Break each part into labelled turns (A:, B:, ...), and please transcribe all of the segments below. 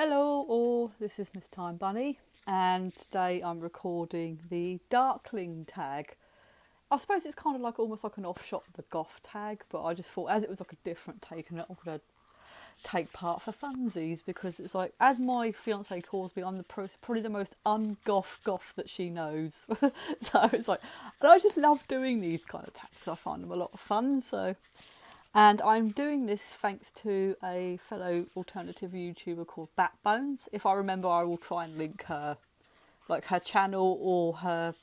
A: Hello all, this is Miss Time Bunny, and today I'm recording the Darkling tag. I suppose it's kind of like almost like an offshot of the Goth tag, but I just thought as it was like a different take on it, I'm going to take part for funsies, because it's like, as my fiance calls me, I'm probably the most un-goth goth that she knows. So it's like, and I just love doing these kind of tags, so I find them a lot of fun. And I'm doing this thanks to a fellow alternative YouTuber called Backbones. If I remember, I will try and link her, like her channel or her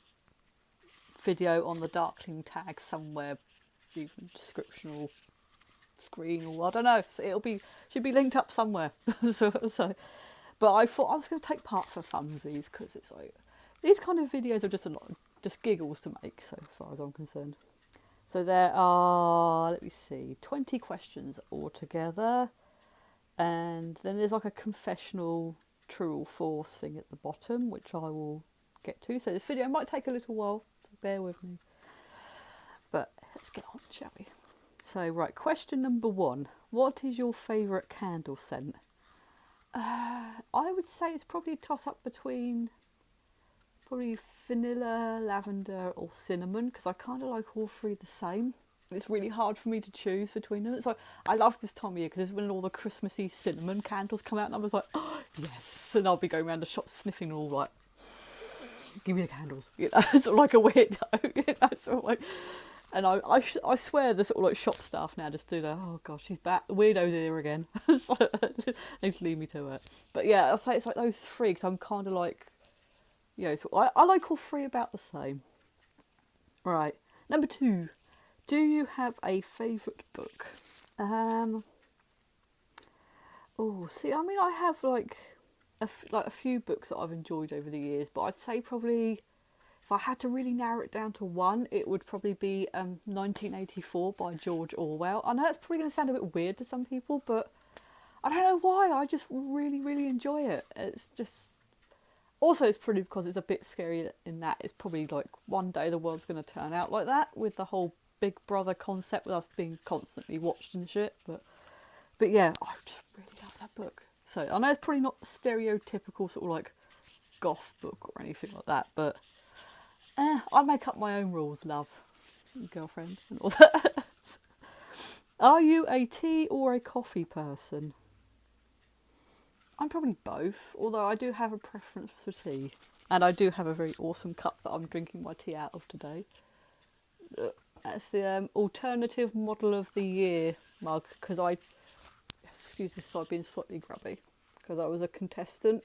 A: video on the Darkling tag somewhere, even description or screen, or I don't know. So should be linked up somewhere. But I thought I was going to take part for funsies, because it's like these kind of videos are just giggles to make. So as far as I'm concerned. So there are, let me see, 20 questions altogether. And then there's like a confessional true or false thing at the bottom, which I will get to. So this video might take a little while, so bear with me. But let's get on, shall we? So, right, question number 1. What is your favourite candle scent? I would say it's probably a toss-up between probably vanilla, lavender or cinnamon, because I kind of like all three the same. It's really hard for me to choose between them. It's like, I love this time of year because it's when all the Christmassy cinnamon candles come out, and I was like, oh, yes. And I'll be going around the shop sniffing all like, give me the candles, you know, sort of like a weirdo, you know, sort of like. And I swear the sort of like shop staff now just do that. Oh god, she's back. The weirdo's here again. So, they just leave me to it. But yeah, I'll say it's like those three, because I'm kind of like, you know, so I like all three about the same. Right, number 2. Do you have a favourite book? See, I mean, I have like a few books that I've enjoyed over the years, but I'd say probably, if I had to really narrow it down to one, it would probably be 1984 by George Orwell. I know that's probably going to sound a bit weird to some people, but I don't know why. I just really, really enjoy it. It's just... Also, it's probably because it's a bit scary in that it's probably like one day the world's going to turn out like that, with the whole Big Brother concept with us being constantly watched and shit. But yeah, I just really love that book. So I know it's probably not stereotypical sort of like goth book or anything like that, but I make up my own rules, love, girlfriend, and all that. Are you a tea or a coffee person? I'm probably both, although I do have a preference for tea. And I do have a very awesome cup that I'm drinking my tea out of today. That's the alternative model of the year mug, because excuse this, so I've been slightly grubby, because I was a contestant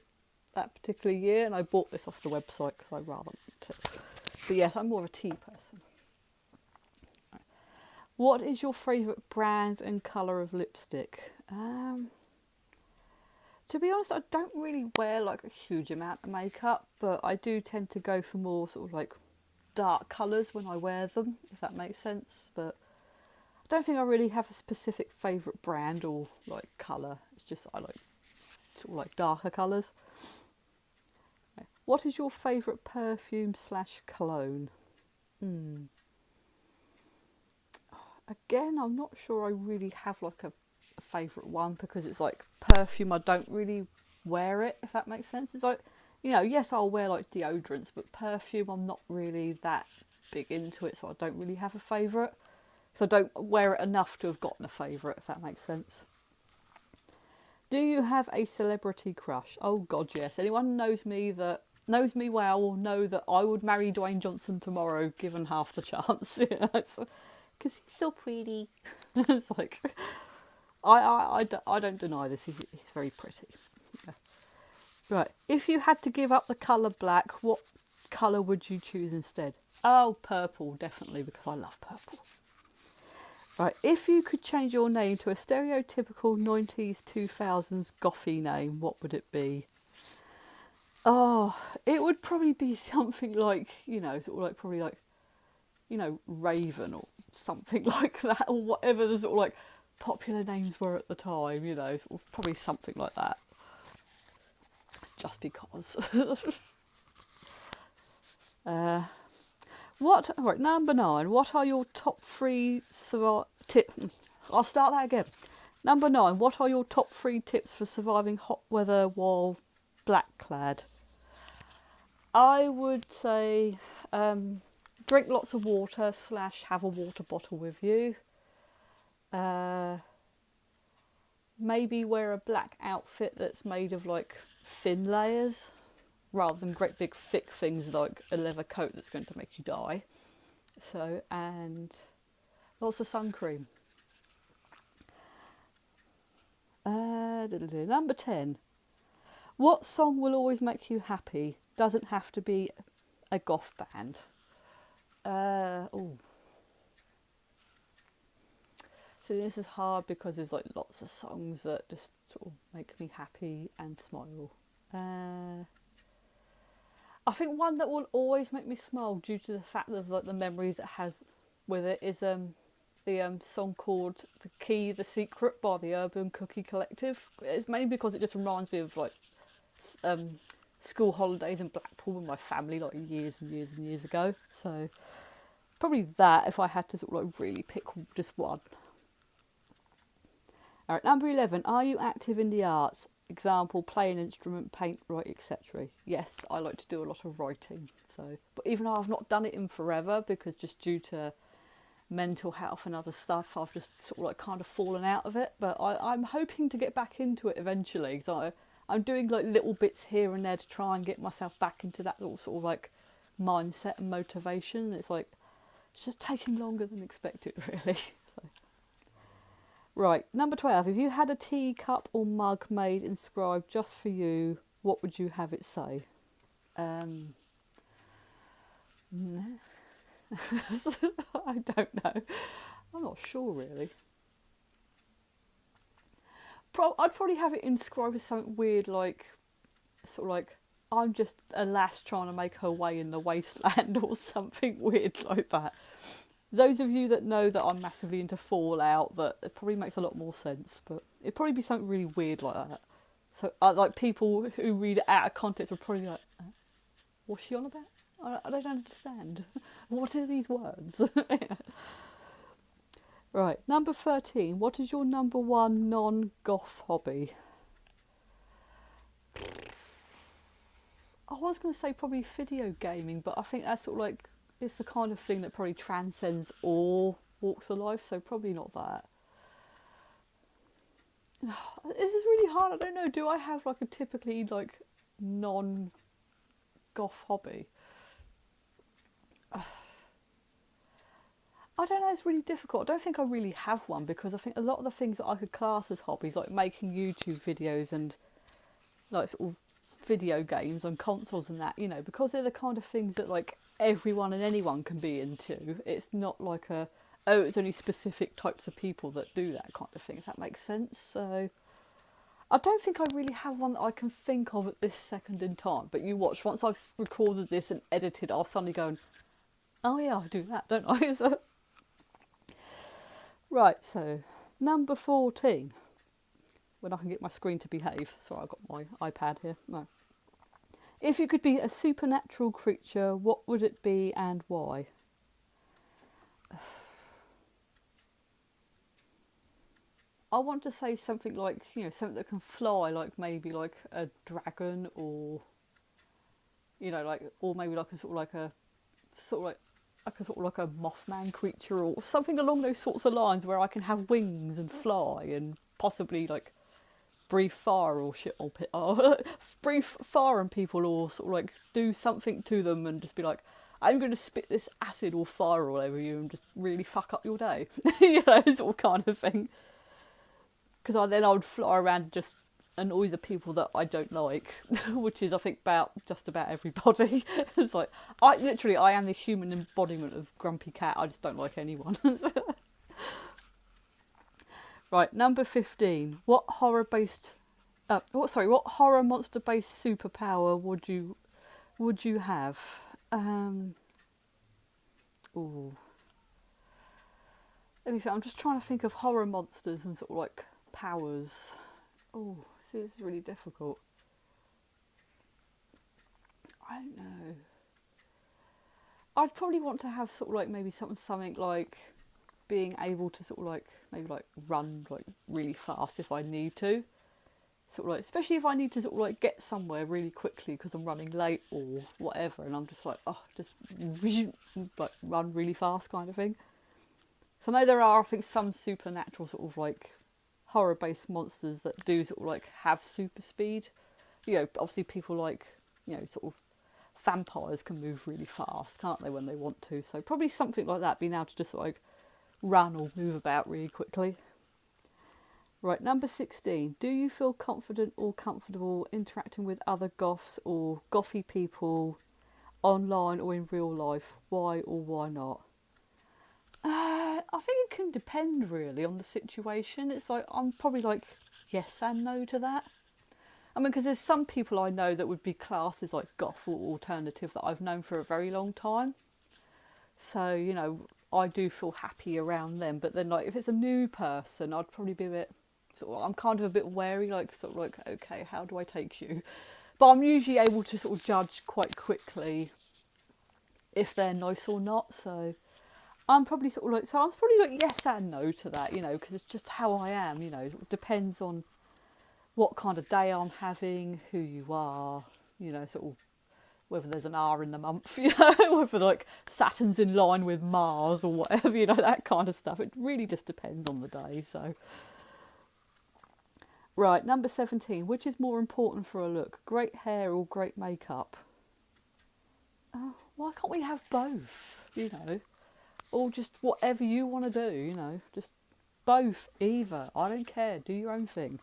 A: that particular year and I bought this off the website because I rather liked it. But yes, I'm more of a tea person. What is your favourite brand and colour of lipstick? To be honest, I don't really wear like a huge amount of makeup, but I do tend to go for more sort of like dark colours when I wear them, if that makes sense. But I don't think I really have a specific favourite brand or like colour. It's just I like sort of like darker colours. Okay. What is your favourite perfume / cologne? Again, I'm not sure I really have like a favourite one, because it's like perfume, I don't really wear it, if that makes sense. It's like, you know, yes, I'll wear like deodorants, but perfume, I'm not really that big into it, so I don't really have a favourite, because I don't wear it enough to have gotten a favourite, if that makes sense. Do you have a celebrity crush? Oh god, yes. Anyone knows me well will know that I would marry Dwayne Johnson tomorrow, given half the chance, you know, because he's so pretty. It's like, I don't deny this, he's very pretty. Yeah. Right, if you had to give up the colour black, what colour would you choose instead? Oh, purple, definitely, because I love purple. Right, if you could change your name to a stereotypical 90s, 2000s Gothy name, what would it be? Oh, it would probably be something like, you know, sort of like probably like, you know, Raven or something like that, or whatever the sort of like popular names were at the time, you know, sort of probably something like that. Just because. Right, number 9. What are your top 3 I'll start that again. Number 9, what are your top 3 tips for surviving hot weather while black clad? I would say drink lots of water / have a water bottle with you. Maybe wear a black outfit that's made of like thin layers rather than great big thick things like a leather coat that's going to make you die. So, and lots of sun cream. Number 10. What song will always make you happy? Doesn't have to be a goth band. So this is hard because there's like lots of songs that just sort of make me happy and smile. I think one that will always make me smile due to the fact of like the memories it has with it is the song called "The Key, The Secret" by the Urban Cookie Collective. It's mainly because it just reminds me of like school holidays in Blackpool with my family like years and years and years ago. So probably that if I had to sort of like really pick just one. Alright, number 11. Are you active in the arts? Example, play an instrument, paint, write, etc. Yes, I like to do a lot of writing. So, but even though I've not done it in forever because just due to mental health and other stuff, I've just sort of like kind of fallen out of it. But I'm hoping to get back into it eventually. So I'm doing like little bits here and there to try and get myself back into that little sort of like mindset and motivation. It's like it's just taking longer than expected, really. So. Right, number 12. If you had a teacup or mug made inscribed just for you, what would you have it say? I don't know. I'm not sure, really. I'd probably have it inscribed with something weird like, sort of like, I'm just a lass trying to make her way in the wasteland or something weird like that. Those of you that know that I'm massively into Fallout, that it probably makes a lot more sense, but it'd probably be something really weird like that. So, like, people who read it out of context would probably be like, what's she on about? I don't understand. What are these words? Right, number 13. What is your number 1 non-goth hobby? I was going to say probably video gaming, but I think that's sort of like, it's the kind of thing that probably transcends all walks of life, so probably not that. This is really hard. I don't know. Do I have like a typically like non-goth hobby? I don't know. It's really difficult. I don't think I really have one because I think a lot of the things that I could class as hobbies, like making YouTube videos and like sort of video games on consoles and that, you know, because they're the kind of things that like everyone and anyone can be into. It's not like it's only specific types of people that do that kind of thing, if that makes sense. So I don't think I really have one that I can think of at this second in time, but you watch, once I've recorded this and edited, I'll suddenly go, oh yeah, I do that, don't I? So, right, so number 14. When I can get my screen to behave. Sorry, I've got my iPad here. No. If you could be a supernatural creature, what would it be and why? I want to say something like, you know, something that can fly, like maybe like a dragon, or, you know, like, or maybe like a sort of like a Mothman creature or something along those sorts of lines where I can have wings and fly and possibly like breathe fire or shit or breathe fire on people, or sort of like do something to them and just be like, I'm going to spit this acid or fire all over you and just really fuck up your day. You know, sort of kind of thing. Because I would fly around and just annoy the people that I don't like, which is I think just about everybody. It's like, I am the human embodiment of grumpy cat. I just don't like anyone. Right, number 15. What horror monster-based superpower would you have? Ooh. Let me think. I'm just trying to think of horror monsters and sort of like powers. Oh, see, this is really difficult. I don't know. I'd probably want to have sort of like maybe something like being able to sort of like maybe like run like really fast if I need to. Sort of like, especially if I need to sort of like get somewhere really quickly because I'm running late or whatever, and I'm just like, oh, just like run really fast kind of thing. So I know there are, I think, some supernatural sort of like horror-based monsters that do sort of like have super speed. You know, obviously people like, you know, sort of vampires can move really fast, can't they, when they want to? So probably something like that, being able to just sort of like run or move about really quickly. Right, number 16. Do you feel confident or comfortable interacting with other goths or gothy people online or in real life? Why or why not? I think it can depend really on the situation. It's like, I'm probably like yes and no to that. I mean, because there's some people I know that would be classed as like goth or alternative that I've known for a very long time. So, you know, I do feel happy around them. But then like if it's a new person, I'd probably be a bit... sort of, I'm kind of a bit wary, like sort of like, okay, how do I take you? But I'm usually able to sort of judge quite quickly if they're nice or not. So I'm probably sort of like, so I'm probably like yes and no to that, you know, because it's just how I am, you know. It depends on what kind of day I'm having, who you are, you know, sort of whether there's an R in the month, you know, whether like Saturn's in line with Mars or whatever, you know, that kind of stuff. It really just depends on the day. So. Right, number 17. Which is more important for a look? Great hair or great makeup? Why can't we have both, you know? Or just whatever you want to do, you know? Just both, either. I don't care. Do your own thing.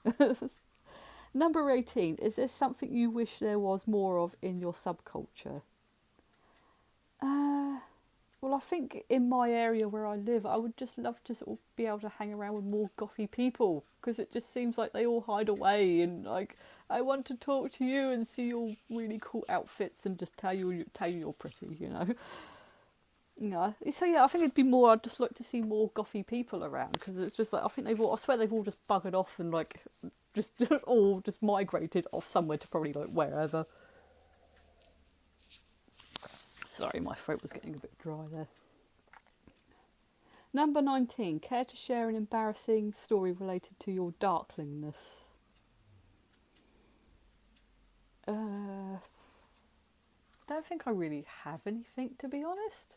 A: Number 18. Is there something you wish there was more of in your subculture? Well, I think in my area where I live, I would just love to sort of be able to hang around with more gothy people, because it just seems like they all hide away and like, I want to talk to you and see your really cool outfits and just tell you you're pretty, you know. Yeah. So yeah, I think it'd be more. I'd just like to see more gothy people around, because it's just like I think I swear they've all just buggered off and like just all just migrated off somewhere to probably like wherever. Sorry, my throat was getting a bit dry there. Number 19. Care to share an embarrassing story related to your darklingness? Don't think I really have anything, to be honest.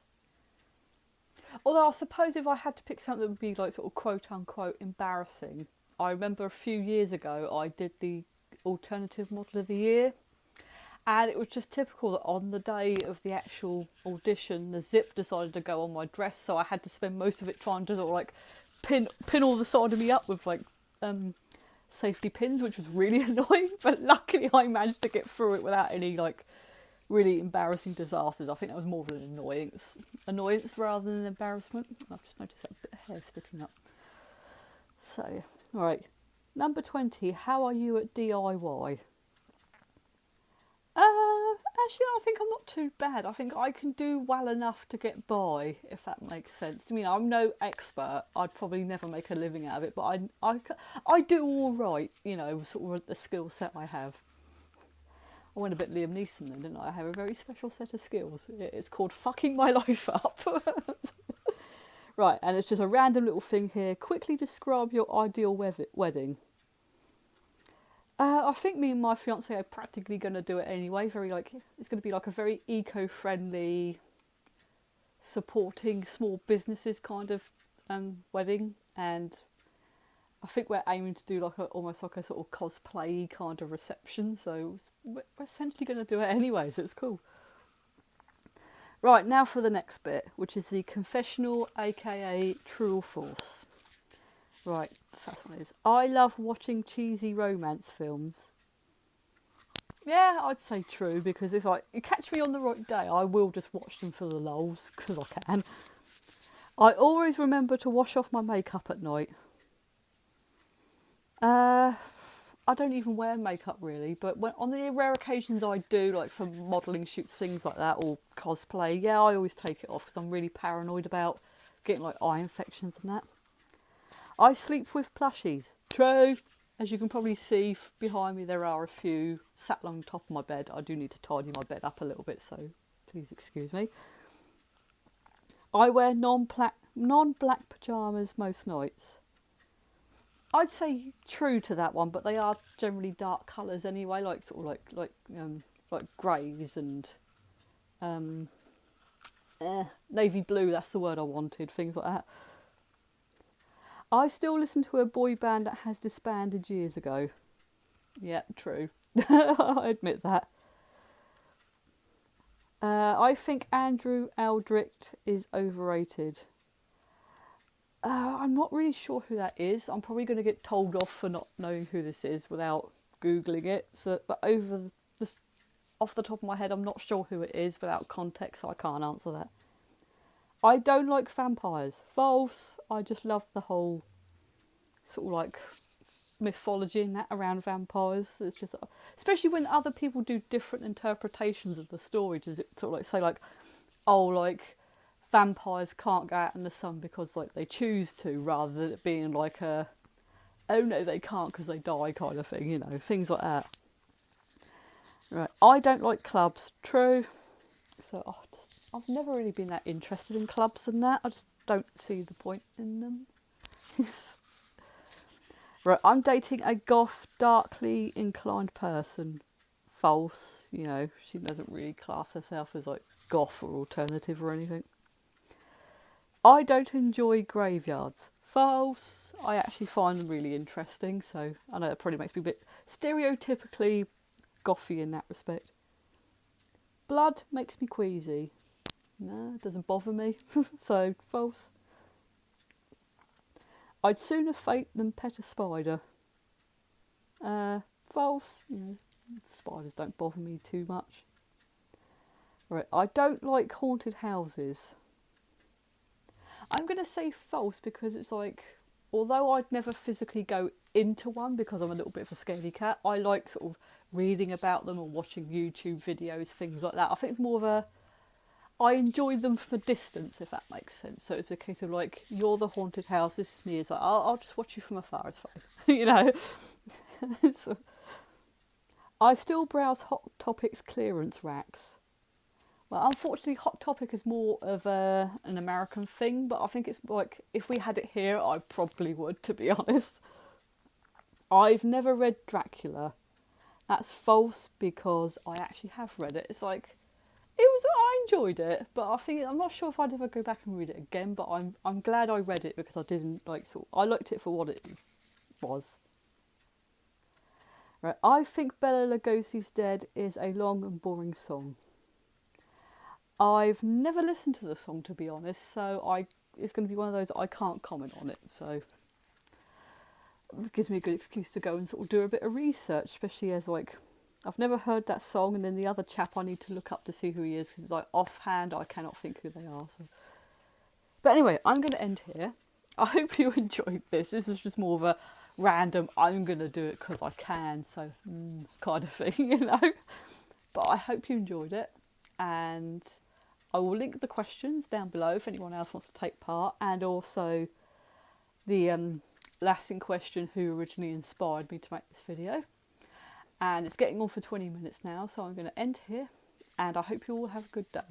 A: Although I suppose if I had to pick something that would be like sort of quote unquote embarrassing, I remember a few years ago I did the alternative model of the year. And it was just typical that on the day of the actual audition, the zip decided to go on my dress, so I had to spend most of it trying to sort of like pin all the side of me up with like safety pins, which was really annoying. But luckily, I managed to get through it without any like really embarrassing disasters. I think that was more of an annoyance rather than an embarrassment. I've just noticed that bit of hair sticking up. So, all right, number 20. How are you at DIY? Actually, I think I'm not too bad. I think I can do well enough to get by, if that makes sense. I mean, I'm no expert. I'd probably never make a living out of it, but I do all right, you know, sort of the skill set I have. I went a bit Liam Neeson then, didn't I? I have a very special set of skills. It's called fucking my life up. Right, and it's just a random little thing here. Quickly describe your ideal wedding. I think me and my fiance are practically going to do it anyway. It's going to be like a very eco-friendly, supporting small businesses kind of wedding, and I think we're aiming to do like almost like a sort of cosplay kind of reception. So we're essentially going to do it anyway. So it's cool. Right, now for the next bit, which is the confessional, aka true or false. Right, the first one is, I love watching cheesy romance films. Yeah, I'd say true, because if you catch me on the right day, I will just watch them for the lols, because I can. I always remember to wash off my makeup at night. I don't even wear makeup really, but on the rare occasions I do, like for modelling shoots, things like that, or cosplay, yeah, I always take it off because I'm really paranoid about getting like eye infections and that. I sleep with plushies. True. As you can probably see behind me, there are a few sat along the top of my bed. I do need to tidy my bed up a little bit, so please excuse me. I wear non-black pyjamas most nights. I'd say true to that one, but they are generally dark colours anyway, like sort of like greys and navy blue. That's the word I wanted. Things like that. I still listen to a boy band that has disbanded years ago. Yeah, true. I admit that. I think Andrew Eldritch is overrated. I'm not really sure who that is. I'm probably going to get told off for not knowing who this is without Googling it. So, but off the top of my head, I'm not sure who it is without context, so I can't answer that. I don't like vampires. False. I just love the whole sort of like mythology and that around vampires. It's just, especially when other people do different interpretations of the story. Does it sort of like say like, oh, like vampires can't go out in the sun because like they choose to, rather than it being like a, oh no, they can't because they die kind of thing, you know, things like that. Right, I don't like clubs. True. So I've never really been that interested in clubs and that. I just don't see the point in them. Right, I'm dating a goth, darkly inclined person. False. You know, she doesn't really class herself as like goth or alternative or anything. I don't enjoy graveyards. False. I actually find them really interesting, so I know it probably makes me a bit stereotypically gothy in that respect. Blood makes me queasy. No, it doesn't bother me. So, false. I'd sooner faint than pet a spider. False. You know, spiders don't bother me too much. Right, I don't like haunted houses. I'm going to say false because it's like, although I'd never physically go into one because I'm a little bit of a scaredy cat, I like sort of reading about them or watching YouTube videos, things like that. I think it's more of a, I enjoy them from a distance, if that makes sense. So it's a case of like, you're the haunted house, this is me. It's like, I'll just watch you from afar, it's fine. You know? So, I still browse Hot Topics clearance racks. Well, unfortunately, Hot Topic is more of an American thing, but I think it's like, if we had it here, I probably would, to be honest. I've never read Dracula. That's false because I actually have read it. It's like, I enjoyed it, but I'm not sure if I'd ever go back and read it again, but I'm glad I read it because I didn't I liked it for what it was. Right, I think Bela Lugosi's Dead is a long and boring song. I've never listened to the song, to be honest, so it's going to be one of those I can't comment on it, so it gives me a good excuse to go and sort of do a bit of research, especially as like, I've never heard that song, and then the other chap I need to look up to see who he is, because it's like offhand I cannot think who they are. So, but anyway, I'm going to end here. I hope you enjoyed this. This was just more of a random, I'm going to do it because I can, so kind of thing, you know. But I hope you enjoyed it, and I will link the questions down below if anyone else wants to take part, and also the lass in question who originally inspired me to make this video. And it's getting on for 20 minutes now, so I'm going to end here, and I hope you all have a good day.